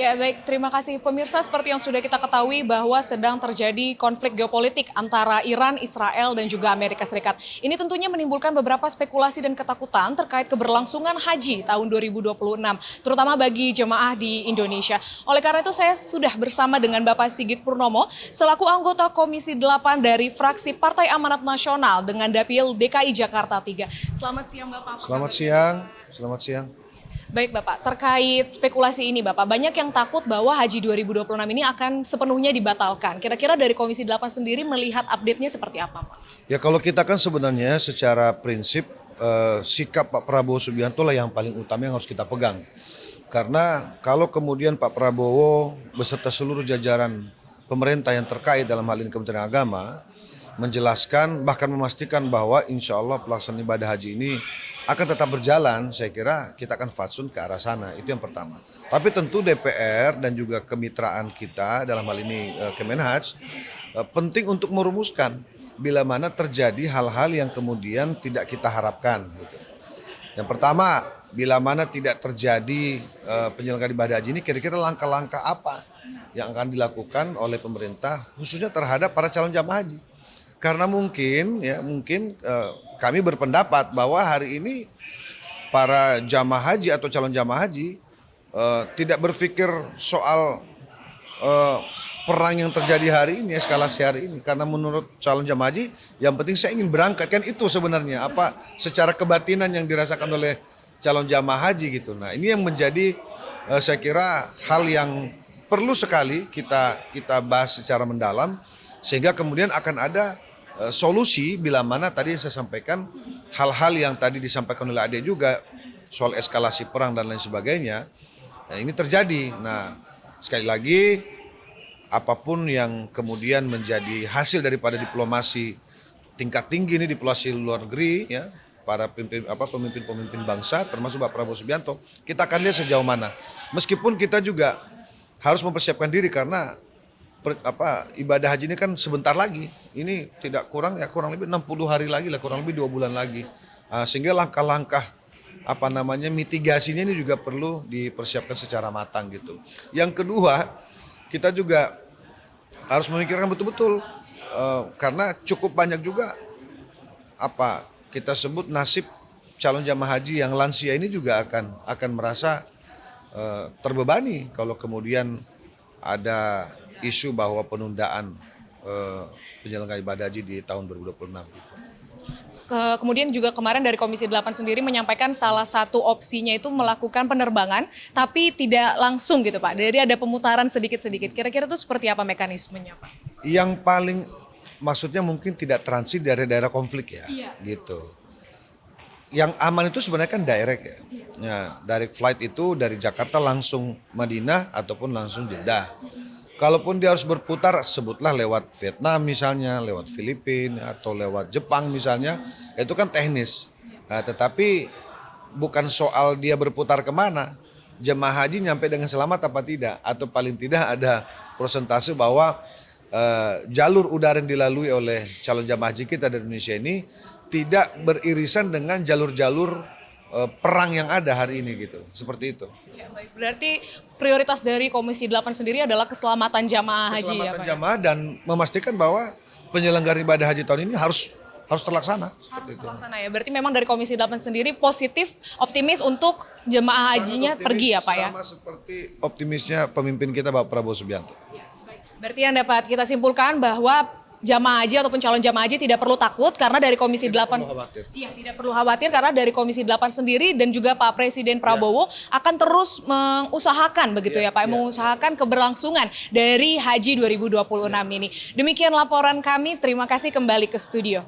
Ya baik, terima kasih pemirsa. Seperti yang sudah kita ketahui bahwa sedang terjadi konflik geopolitik antara Iran, Israel, dan juga Amerika Serikat. Ini tentunya menimbulkan beberapa spekulasi dan ketakutan terkait keberlangsungan haji tahun 2026, terutama bagi jemaah di Indonesia. Oleh karena itu saya sudah bersama dengan Bapak Sigit Purnomo, selaku anggota Komisi 8 dari fraksi Partai Amanat Nasional dengan Dapil DKI Jakarta 3. Selamat siang Bapak. Selamat siang. Baik Bapak, terkait spekulasi ini Bapak, banyak yang takut bahwa Haji 2026 ini akan sepenuhnya dibatalkan. Kira-kira dari Komisi 8 sendiri melihat update-nya seperti apa Pak? Ya kalau kita kan sebenarnya secara prinsip sikap Pak Prabowo Subianto lah yang paling utama yang harus kita pegang. Karena kalau kemudian Pak Prabowo beserta seluruh jajaran pemerintah yang terkait dalam hal ini Kementerian Agama menjelaskan bahkan memastikan bahwa insya Allah pelaksanaan ibadah haji ini akan tetap berjalan, saya kira kita akan fatsun ke arah sana, itu yang pertama. Tapi tentu DPR dan juga kemitraan kita dalam hal ini Kemenhaj penting untuk merumuskan bila mana terjadi hal-hal yang kemudian tidak kita harapkan. Gitu. Yang pertama, bila mana tidak terjadi penyelenggaraan ibadah haji ini, kira-kira langkah-langkah apa yang akan dilakukan oleh pemerintah khususnya terhadap para calon jamaah haji. Karena mungkin kami berpendapat bahwa hari ini para jamaah haji atau calon jamaah haji tidak berpikir soal perang yang terjadi hari ini, eskalasi hari ini. Karena menurut calon jamaah haji yang penting saya ingin berangkat, kan itu sebenarnya apa secara kebatinan yang dirasakan oleh calon jamaah haji gitu. Nah ini yang menjadi saya kira hal yang perlu sekali kita bahas secara mendalam sehingga kemudian akan ada solusi bila mana tadi saya sampaikan hal-hal yang tadi disampaikan oleh Ade juga soal eskalasi perang dan lain sebagainya. Nah, ini terjadi. Nah, sekali lagi apapun yang kemudian menjadi hasil daripada diplomasi tingkat tinggi ini, diplomasi luar negeri ya, para pemimpin bangsa termasuk Pak Prabowo Subianto, kita akan lihat sejauh mana. Meskipun kita juga harus mempersiapkan diri karena ibadah haji ini kan sebentar lagi, ini tidak kurang lebih 60 hari lagi lah, kurang lebih 2 bulan lagi, sehingga langkah-langkah mitigasinya ini juga perlu dipersiapkan secara matang gitu. Yang kedua, kita juga harus memikirkan betul-betul karena cukup banyak juga kita sebut nasib calon jamaah haji yang lansia ini juga akan merasa terbebani kalau kemudian ada isu bahwa penundaan penyelenggaraan ibadah haji di tahun 2026. Kemudian juga kemarin dari Komisi 8 sendiri menyampaikan salah satu opsinya itu melakukan penerbangan tapi tidak langsung gitu Pak. Jadi ada pemutaran sedikit-sedikit. Kira-kira itu seperti apa mekanismenya Pak? Yang paling maksudnya mungkin tidak transit dari daerah konflik ya. Iya. Gitu. Yang aman itu sebenarnya kan direct ya. Ya, direct flight itu dari Jakarta langsung Madinah ataupun langsung Jeddah. Kalaupun dia harus berputar, sebutlah lewat Vietnam misalnya, lewat Filipina atau lewat Jepang misalnya, itu kan teknis. Nah, tetapi bukan soal dia berputar kemana, jemaah haji nyampe dengan selamat apa tidak, atau paling tidak ada persentase bahwa jalur udara yang dilalui oleh calon jemaah haji kita di Indonesia ini tidak beririsan dengan jalur-jalur perang yang ada hari ini gitu, seperti itu. Ya, baik. Berarti prioritas dari Komisi 8 sendiri adalah keselamatan jamaah haji ya Pak? Keselamatan jamaah dan memastikan bahwa penyelenggaraan ibadah haji tahun ini harus terlaksana. Harus terlaksana ya. Berarti memang dari Komisi 8 sendiri positif, optimis untuk jemaah hajinya pergi ya Pak ya? Sama seperti optimisnya pemimpin kita Pak Prabowo Subianto. Ya, baik. Berarti yang dapat kita simpulkan bahwa jamaah haji ataupun calon jamaah haji tidak perlu takut karena dari Komisi 8 tidak perlu khawatir karena dari Komisi 8 sendiri dan juga Pak Presiden Prabowo akan terus mengusahakan begitu ya Pak, mengusahakan keberlangsungan dari Haji 2026 ini. Demikian laporan kami, terima kasih kembali ke studio.